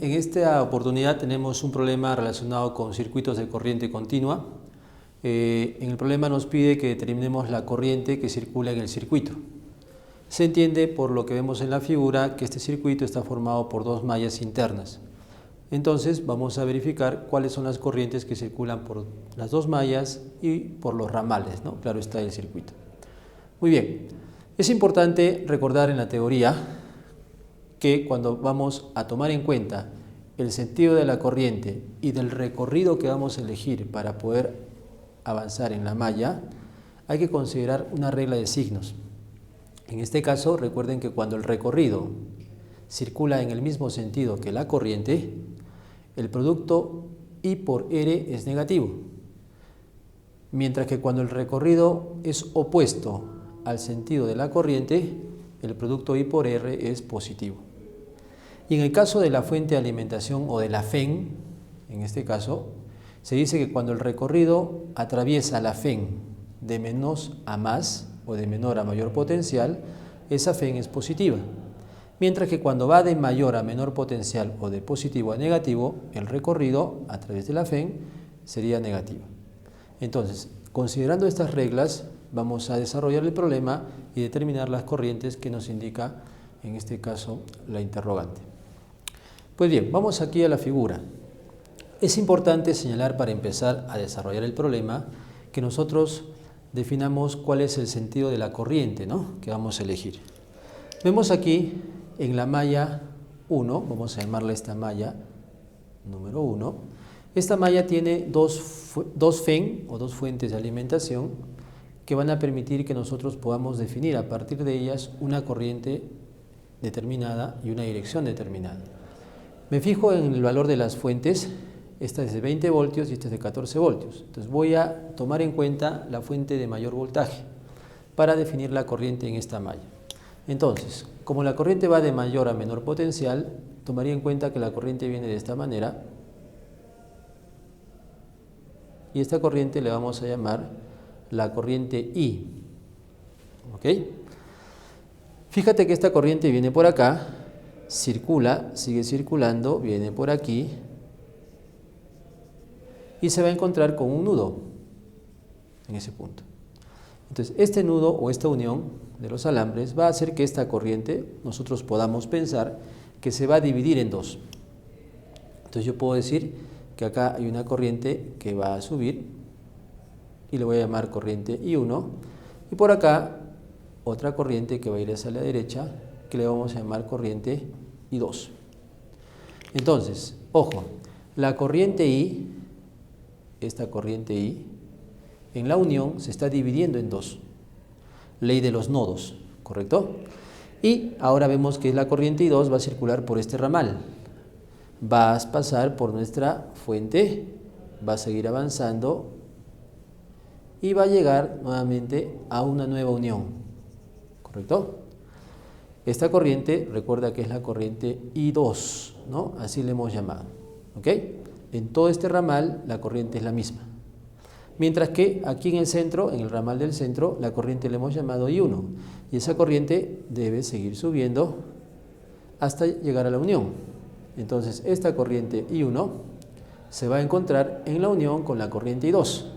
En esta oportunidad tenemos un problema relacionado con circuitos de corriente continua. En el problema nos pide que determinemos la corriente que circula en el circuito. Se entiende por lo que vemos en la figura que este circuito está formado por dos mallas internas. Entonces vamos a verificar cuáles son las corrientes que circulan por las dos mallas y por los ramales, ¿no? Claro está, el circuito. Muy bien, es importante recordar en la teoría que cuando vamos a tomar en cuenta el sentido de la corriente y del recorrido que vamos a elegir para poder avanzar en la malla, hay que considerar una regla de signos. En este caso, recuerden que cuando el recorrido circula en el mismo sentido que la corriente, el producto I por R es negativo, mientras que cuando el recorrido es opuesto al sentido de la corriente, el producto I por R es positivo. Y en el caso de la fuente de alimentación o de la FEN, en este caso, se dice que cuando el recorrido atraviesa la FEN de menos a más o de menor a mayor potencial, esa FEN es positiva. Mientras que cuando va de mayor a menor potencial o de positivo a negativo, el recorrido a través de la FEN sería negativo. Entonces, considerando estas reglas, vamos a desarrollar el problema y determinar las corrientes que nos indica, en este caso, la interrogante. Pues bien, vamos aquí a la figura. Es importante señalar para empezar a desarrollar el problema que nosotros definamos cuál es el sentido de la corriente, ¿no?, que vamos a elegir. Vemos aquí en la malla 1, vamos a llamarla esta malla número 1, esta malla tiene dos FEN o dos fuentes de alimentación que van a permitir que nosotros podamos definir a partir de ellas una corriente determinada y una dirección determinada. Me fijo en el valor de las fuentes. Esta es de 20 voltios y esta es de 14 voltios. Entonces voy a tomar en cuenta la fuente de mayor voltaje para definir la corriente en esta malla. Entonces, como la corriente va de mayor a menor potencial, tomaría en cuenta que la corriente viene de esta manera y esta corriente le vamos a llamar la corriente I. ¿Ok? Fíjate que esta corriente viene por acá, circula, sigue circulando, viene por aquí y se va a encontrar con un nudo en ese punto. Entonces, este nudo o esta unión de los alambres va a hacer que esta corriente nosotros podamos pensar que se va a dividir en dos. Entonces, yo puedo decir que acá hay una corriente que va a subir y le voy a llamar corriente I1, y por acá otra corriente que va a ir hacia la derecha que le vamos a llamar corriente I2. Entonces, ojo, la corriente I, esta corriente I, en la unión se está dividiendo en dos. Ley de los nodos, ¿correcto? Y ahora vemos que la corriente I2 va a circular por este ramal. Va a pasar por nuestra fuente, va a seguir avanzando y va a llegar nuevamente a una nueva unión, ¿correcto? Esta corriente, recuerda que es la corriente I2, ¿no? Así le hemos llamado, ¿ok? En todo este ramal la corriente es la misma. Mientras que aquí en el centro, en el ramal del centro, la corriente le hemos llamado I1. Y esa corriente debe seguir subiendo hasta llegar a la unión. Entonces, esta corriente I1 se va a encontrar en la unión con la corriente I2.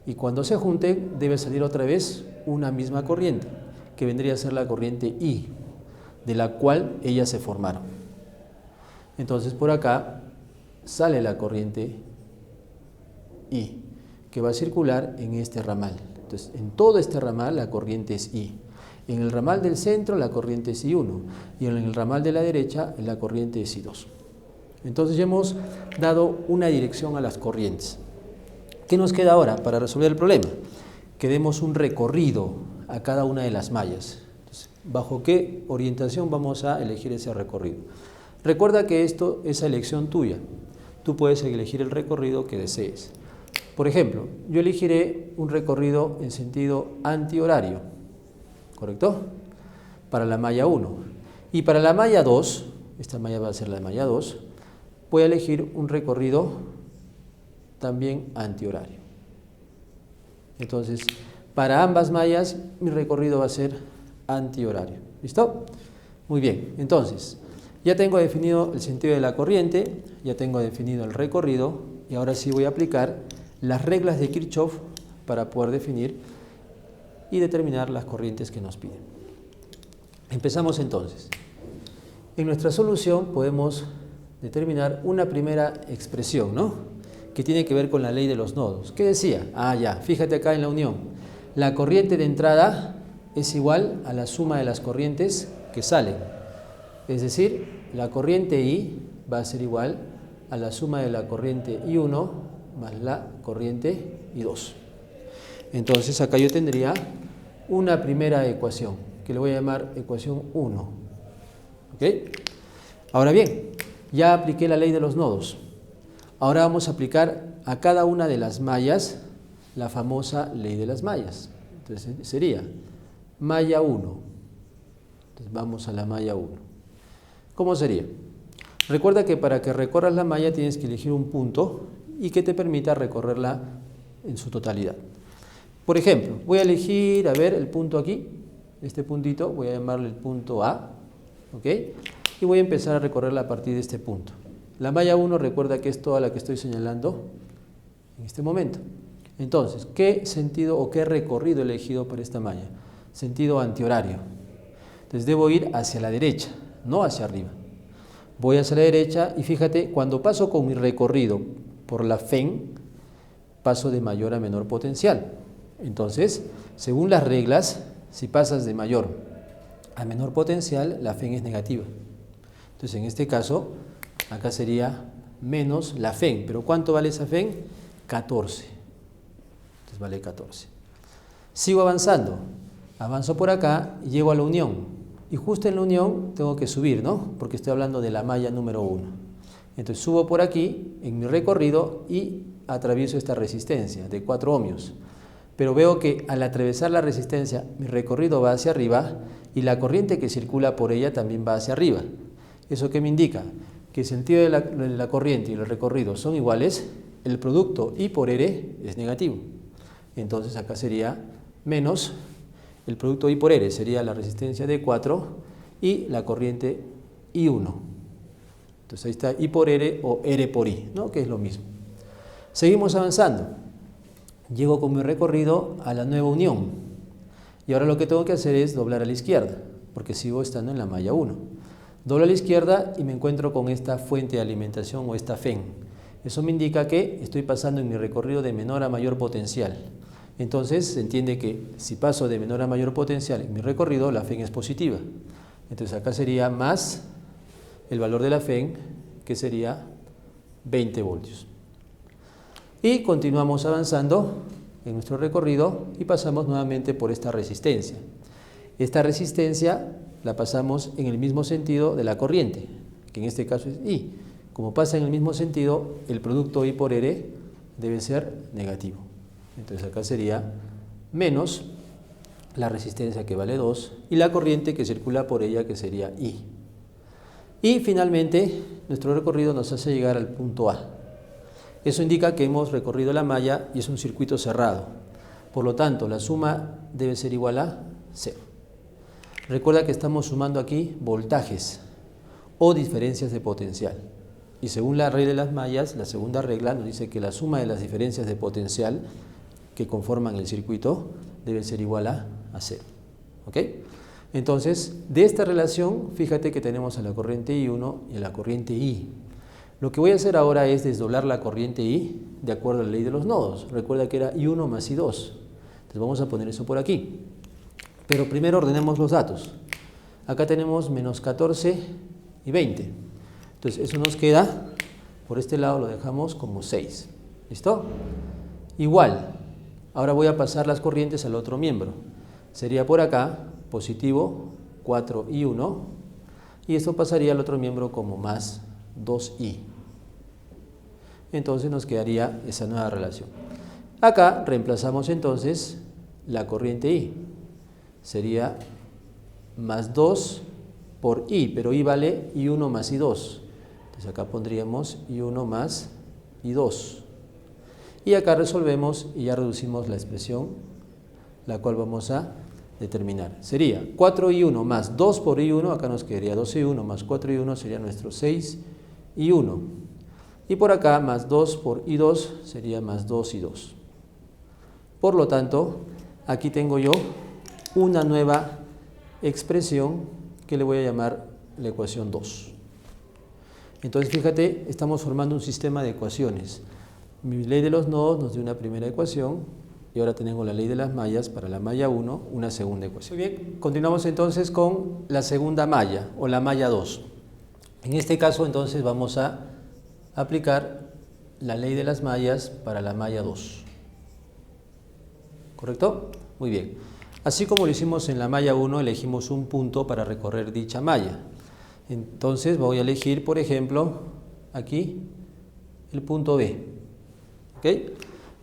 Y cuando se junten, debe salir otra vez una misma corriente, que vendría a ser la corriente I, de la cual ellas se formaron. Entonces, por acá sale la corriente I, que va a circular en este ramal. Entonces, en todo este ramal la corriente es I. En el ramal del centro la corriente es I1 y en el ramal de la derecha la corriente es I2. Entonces ya hemos dado una dirección a las corrientes. ¿Qué nos queda ahora para resolver el problema? Que demos un recorrido a cada una de las mallas. Entonces, ¿bajo qué orientación vamos a elegir ese recorrido? Recuerda que esto es elección tuya. Tú puedes elegir el recorrido que desees. Por ejemplo, yo elegiré un recorrido en sentido antihorario, ¿correcto? Para la malla 1. Y para la malla 2, esta malla va a ser la malla 2, voy a elegir un recorrido también antihorario. Entonces, para ambas mallas, mi recorrido va a ser antihorario. ¿Listo? Muy bien. Entonces, Ya tengo definido el sentido de la corriente, ya tengo definido el recorrido y ahora sí voy a aplicar las reglas de Kirchhoff para poder definir y determinar las corrientes que nos piden. Empezamos entonces. En nuestra solución podemos determinar una primera expresión, ¿no? Que tiene que ver con la ley de los nodos. ¿Qué decía? Ya, fíjate acá en la unión. La corriente de entrada es igual a la suma de las corrientes que salen. Es decir, la corriente I va a ser igual a la suma de la corriente I1 más la corriente I2. Entonces acá yo tendría una primera ecuación, que le voy a llamar ecuación 1. ¿Ok? Ahora bien, ya apliqué la ley de los nodos. Ahora vamos a aplicar a cada una de las mallas la famosa ley de las mallas. Entonces sería malla 1. Entonces vamos a la malla 1. ¿Cómo sería? Recuerda que para que recorras la malla tienes que elegir un punto y que te permita recorrerla en su totalidad. Por ejemplo, voy a elegir, a ver, el punto aquí, este puntito, voy a llamarle el punto A, ¿ok? Y voy a empezar a recorrerla a partir de este punto. La malla 1 recuerda que es toda la que estoy señalando en este momento. Entonces, ¿qué sentido o qué recorrido he elegido para esta malla? Sentido antihorario. Entonces debo ir hacia la derecha, no hacia arriba. Voy hacia la derecha y fíjate, cuando paso con mi recorrido por la FEN, paso de mayor a menor potencial. Entonces, según las reglas, si pasas de mayor a menor potencial, la FEN es negativa. Entonces, en este caso, acá sería menos la FEN. ¿Pero cuánto vale esa FEN? 14. Entonces vale 14. Sigo avanzando. Avanzo por acá y llego a la unión. Y justo en la unión tengo que subir, ¿no? Porque estoy hablando de la malla número 1. Entonces subo por aquí en mi recorrido y atravieso esta resistencia de 4 ohmios. Pero veo que al atravesar la resistencia mi recorrido va hacia arriba y la corriente que circula por ella también va hacia arriba. ¿Eso qué me indica? Que el sentido de la corriente y el recorrido son iguales, el producto I por R es negativo. Entonces acá sería menos, el producto I por R sería la resistencia de 4 y la corriente I1. Entonces ahí está I por R o R por I, ¿no? Que es lo mismo. Seguimos avanzando. Llego con mi recorrido a la nueva unión. Y ahora lo que tengo que hacer es doblar a la izquierda, porque sigo estando en la malla 1. Doblo a la izquierda y me encuentro con esta fuente de alimentación o esta FEN. Eso me indica que estoy pasando en mi recorrido de menor a mayor potencial. Entonces se entiende que si paso de menor a mayor potencial en mi recorrido, la FEN es positiva. Entonces acá sería más el valor de la FEN, que sería 20 voltios. Y continuamos avanzando en nuestro recorrido y pasamos nuevamente por esta resistencia. Esta resistencia la pasamos en el mismo sentido de la corriente, que en este caso es I. Como pasa en el mismo sentido, el producto I por R debe ser negativo. Entonces acá sería menos la resistencia, que vale 2, y la corriente que circula por ella, que sería I. Y finalmente nuestro recorrido nos hace llegar al punto A. Eso indica que hemos recorrido la malla y es un circuito cerrado. Por lo tanto, la suma debe ser igual a 0. Recuerda que estamos sumando aquí voltajes o diferencias de potencial. Y según la regla de las mallas, la segunda regla nos dice que la suma de las diferencias de potencial que conforman el circuito debe ser igual a 0. ¿Ok? Entonces, de esta relación, fíjate que tenemos a la corriente I1 y a la corriente I. Lo que voy a hacer ahora es desdoblar la corriente I de acuerdo a la ley de los nodos. Recuerda que era I1 más I2. Entonces vamos a poner eso por aquí. Pero primero ordenemos los datos. Acá tenemos menos 14 y 20. Entonces eso nos queda, por este lado lo dejamos como 6. ¿Listo? Igual, ahora voy a pasar las corrientes al otro miembro. Sería por acá, positivo 4I1, y esto pasaría al otro miembro como más 2I. Entonces nos quedaría esa nueva relación. Acá reemplazamos entonces la corriente I. Sería más 2 por I, pero I vale I1 más I2. Entonces acá pondríamos I1 más I2. Y acá resolvemos y ya reducimos la expresión, la cual vamos a determinar. Sería 4y1 más 2 por y1, acá nos quedaría 2y1 más 4y1 sería nuestro 6y1. Y por acá más 2 por y2 sería más 2y2. Por lo tanto, aquí tengo yo una nueva expresión que le voy a llamar la ecuación 2. Entonces, fíjate, estamos formando un sistema de ecuaciones. Mi ley de los nodos nos dio una primera ecuación y ahora tenemos la ley de las mallas para la malla 1, una segunda ecuación. Muy bien, continuamos entonces con la segunda malla o la malla 2. En este caso, entonces, vamos a aplicar la ley de las mallas para la malla 2. ¿Correcto? Muy bien. Así como lo hicimos en la malla 1, elegimos un punto para recorrer dicha malla. Entonces voy a elegir, por ejemplo, aquí el punto B. ¿Ok?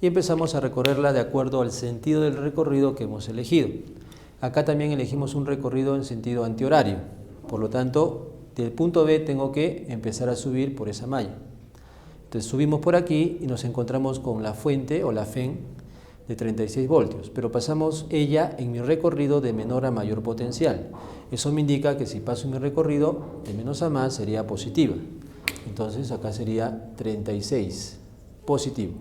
Y empezamos a recorrerla de acuerdo al sentido del recorrido que hemos elegido. Acá también elegimos un recorrido en sentido antihorario. Por lo tanto, del punto B tengo que empezar a subir por esa malla. Entonces subimos por aquí y nos encontramos con la fuente o la FEN de 36 voltios, pero pasamos ella en mi recorrido de menor a mayor potencial. Eso me indica que si paso mi recorrido de menos a más sería positiva. Entonces acá sería 36, positivo.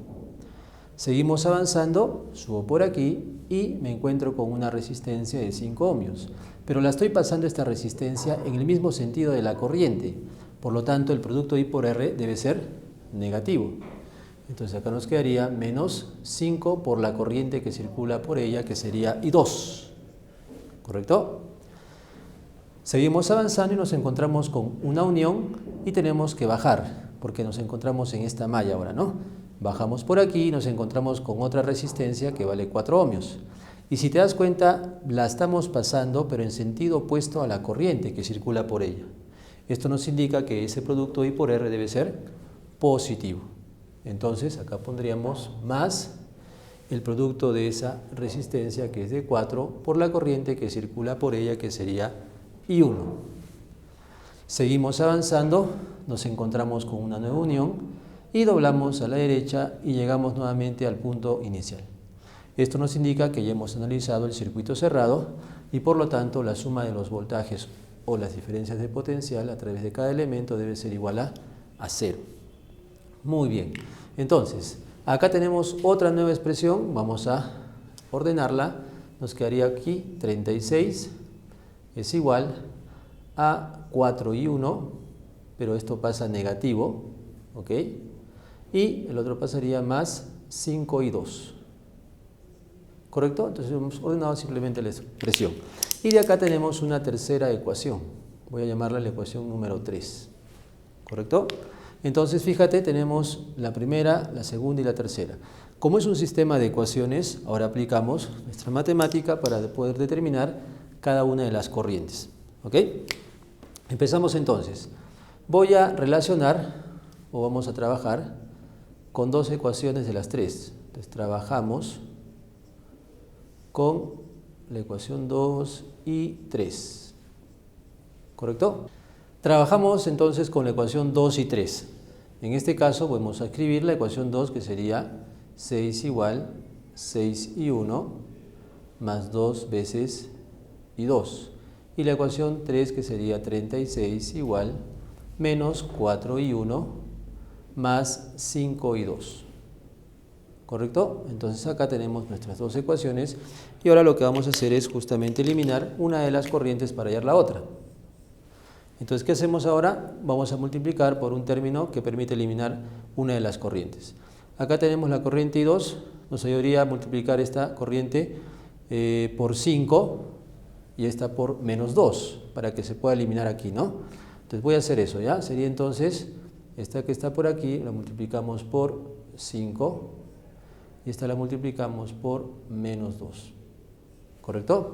Seguimos avanzando, subo por aquí y me encuentro con una resistencia de 5 ohmios, pero la estoy pasando esta resistencia en el mismo sentido de la corriente. Por lo tanto, el producto I por R debe ser negativo. Entonces acá nos quedaría menos 5 por la corriente que circula por ella, que sería I2. ¿Correcto? Seguimos avanzando y nos encontramos con una unión y tenemos que bajar, porque nos encontramos en esta malla ahora, ¿no? Bajamos por aquí y nos encontramos con otra resistencia que vale 4 ohmios. Y si te das cuenta, la estamos pasando, pero en sentido opuesto a la corriente que circula por ella. Esto nos indica que ese producto I por R debe ser positivo. Entonces acá pondríamos más el producto de esa resistencia, que es de 4, por la corriente que circula por ella, que sería I1. Seguimos avanzando, nos encontramos con una nueva unión y doblamos a la derecha y llegamos nuevamente al punto inicial. Esto nos indica que ya hemos analizado el circuito cerrado y por lo tanto la suma de los voltajes o las diferencias de potencial a través de cada elemento debe ser igual a 0. Muy bien, entonces acá tenemos otra nueva expresión, vamos a ordenarla, nos quedaría aquí 36 es igual a 4y1, pero esto pasa negativo, ¿ok? Y el otro pasaría más 5y2, ¿correcto? Entonces hemos ordenado simplemente la expresión. Y de acá tenemos una tercera ecuación, voy a llamarla la ecuación número 3, ¿correcto? Entonces, fíjate, tenemos la primera, la segunda y la tercera. Como es un sistema de ecuaciones, ahora aplicamos nuestra matemática para poder determinar cada una de las corrientes. ¿Ok? Empezamos entonces. Voy a relacionar, o vamos a trabajar, con dos ecuaciones de las tres. Entonces, trabajamos con la ecuación 2 y 3. ¿Correcto? Trabajamos entonces con la ecuación 2 y 3. En este caso vamos a escribir la ecuación 2, que sería 6 igual 6y1 más 2 veces y2. Y la ecuación 3, que sería 36 igual menos 4y1 más 5y2. ¿Correcto? Entonces acá tenemos nuestras dos ecuaciones y ahora lo que vamos a hacer es justamente eliminar una de las corrientes para hallar la otra. Entonces, ¿qué hacemos ahora? Vamos a multiplicar por un término que permite eliminar una de las corrientes. Acá tenemos la corriente I2, nos ayudaría a multiplicar esta corriente por 5 y esta por menos 2, para que se pueda eliminar aquí, ¿no? Entonces voy a hacer eso, ¿ya? Sería entonces, esta que está por aquí, la multiplicamos por 5 y esta la multiplicamos por menos 2, ¿correcto?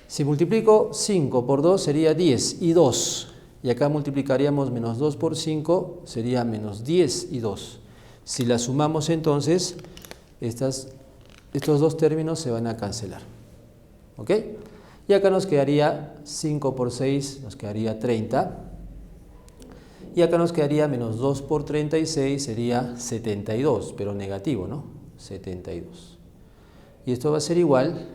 Si multiplico 5 por 2 sería 10 y 2, y acá multiplicaríamos menos 2 por 5, sería menos 10 y 2. Si la sumamos entonces, estos dos términos se van a cancelar. ¿Ok? Y acá nos quedaría 5 por 6, nos quedaría 30. Y acá nos quedaría menos 2 por 36, sería 72, pero negativo, ¿no? 72. Y esto va a ser igual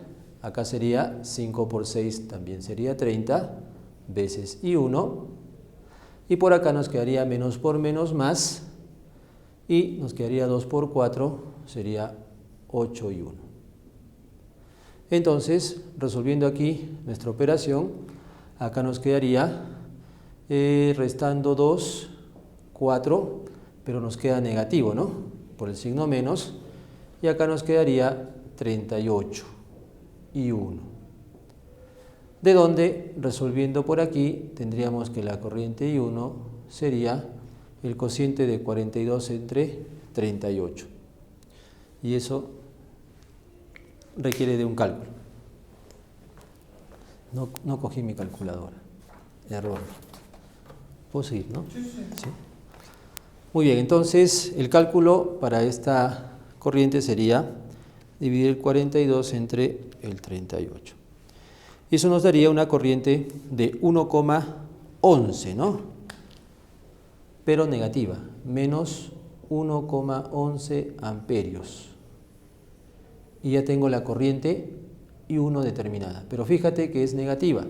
Acá sería 5 por 6, también sería 30, veces I1. Y por acá nos quedaría menos por menos más. Y nos quedaría 2 por 4, sería 8I1. Entonces, resolviendo aquí nuestra operación, acá nos quedaría restando 2, 4, pero nos queda negativo, ¿no? Por el signo menos. Y acá nos quedaría 38 y 1. De donde, resolviendo por aquí, tendríamos que la corriente I1 sería el cociente de 42 entre 38. Y eso requiere de un cálculo. No cogí mi calculadora. Error. ¿Puedo seguir, no? Sí. Muy bien, entonces el cálculo para esta corriente sería dividir el 42 entre el 38. Y eso nos daría una corriente de 1,11, ¿no? Pero negativa, menos 1,11 amperios. Y ya tengo la corriente I1 determinada. Pero fíjate que es negativa.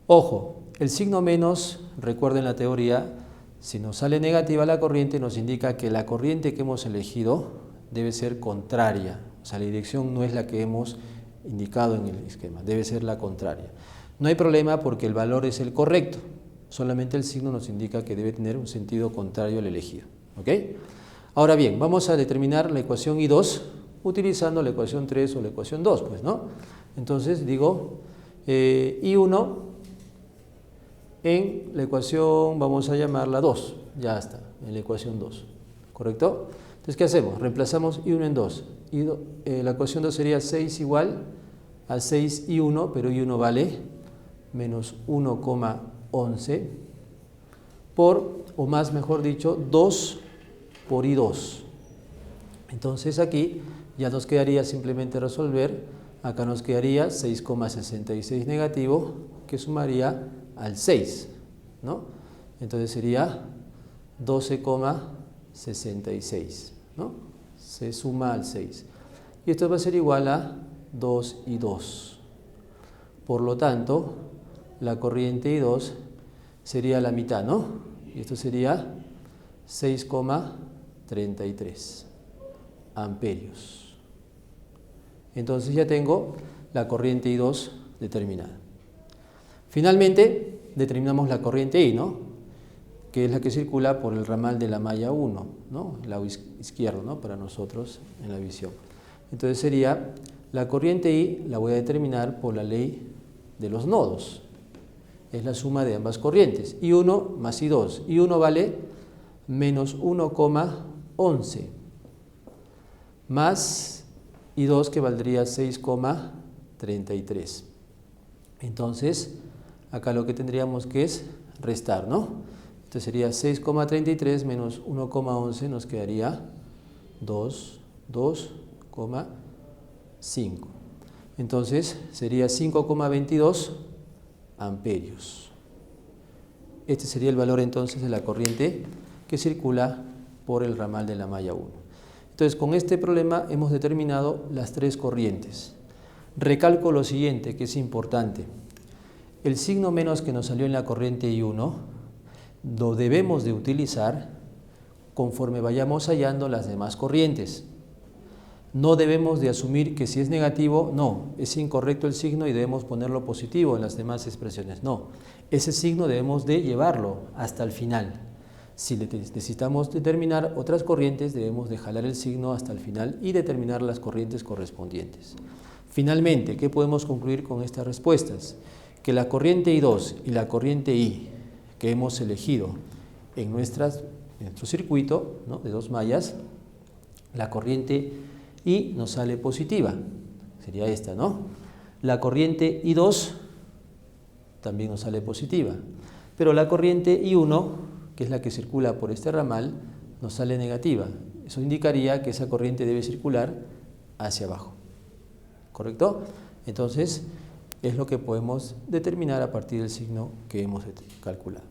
Ojo, el signo menos, recuerden la teoría, si nos sale negativa la corriente, nos indica que la corriente que hemos elegido debe ser contraria. O sea, la dirección no es la que hemos indicado en el esquema, debe ser la contraria. No hay problema porque el valor es el correcto, solamente el signo nos indica que debe tener un sentido contrario al elegido. ¿Ok? Ahora bien, vamos a determinar la ecuación I2 utilizando la ecuación 3 o la ecuación 2, pues, ¿no? Entonces digo I1 en la ecuación, vamos a llamarla 2, ya está, en la ecuación 2, ¿correcto? Entonces, ¿qué hacemos? Reemplazamos I1 en 2. La ecuación 2 sería 6 igual a 6I1, pero I1 vale menos 1,11 por, o más mejor dicho, 2 por I2. Entonces aquí ya nos quedaría simplemente resolver, acá nos quedaría 6,66 negativo, que sumaría al 6, ¿no? Entonces sería 12,66, ¿no? Se suma al 6. Y esto va a ser igual a 2 y 2. Por lo tanto, la corriente I2 sería la mitad, ¿no? Y esto sería 6,33 amperios. Entonces ya tengo la corriente I2 determinada. Finalmente, determinamos la corriente I, ¿no? Que es la que circula por el ramal de la malla 1, ¿no? El lado izquierdo, ¿no? Para nosotros en la visión. Entonces sería, la corriente I la voy a determinar por la ley de los nodos. Es la suma de ambas corrientes. I1 más I2. I1 vale menos 1,11 más I2 que valdría 6,33. Entonces, acá lo que tendríamos que es restar, ¿no? Entonces sería 6,33 menos 1,11 nos quedaría 2,5. Entonces sería 5,22 amperios. Este sería el valor entonces de la corriente que circula por el ramal de la malla 1. Entonces con este problema hemos determinado las tres corrientes. Recalco lo siguiente, que es importante. El signo menos que nos salió en la corriente I1 lo debemos de utilizar conforme vayamos hallando las demás corrientes. No debemos de asumir que si es negativo, no, es incorrecto el signo y debemos ponerlo positivo en las demás expresiones. No, ese signo debemos de llevarlo hasta el final. Si necesitamos determinar otras corrientes, debemos de jalar el signo hasta el final y determinar las corrientes correspondientes. Finalmente, ¿qué podemos concluir con estas respuestas? Que la corriente I2 y la corriente I que hemos elegido en nuestro circuito, ¿no?, de dos mallas, la corriente I nos sale positiva, sería esta, ¿no? La corriente I2 también nos sale positiva, pero la corriente I1, que es la que circula por este ramal, nos sale negativa. Eso indicaría que esa corriente debe circular hacia abajo, ¿correcto? Entonces, es lo que podemos determinar a partir del signo que hemos calculado.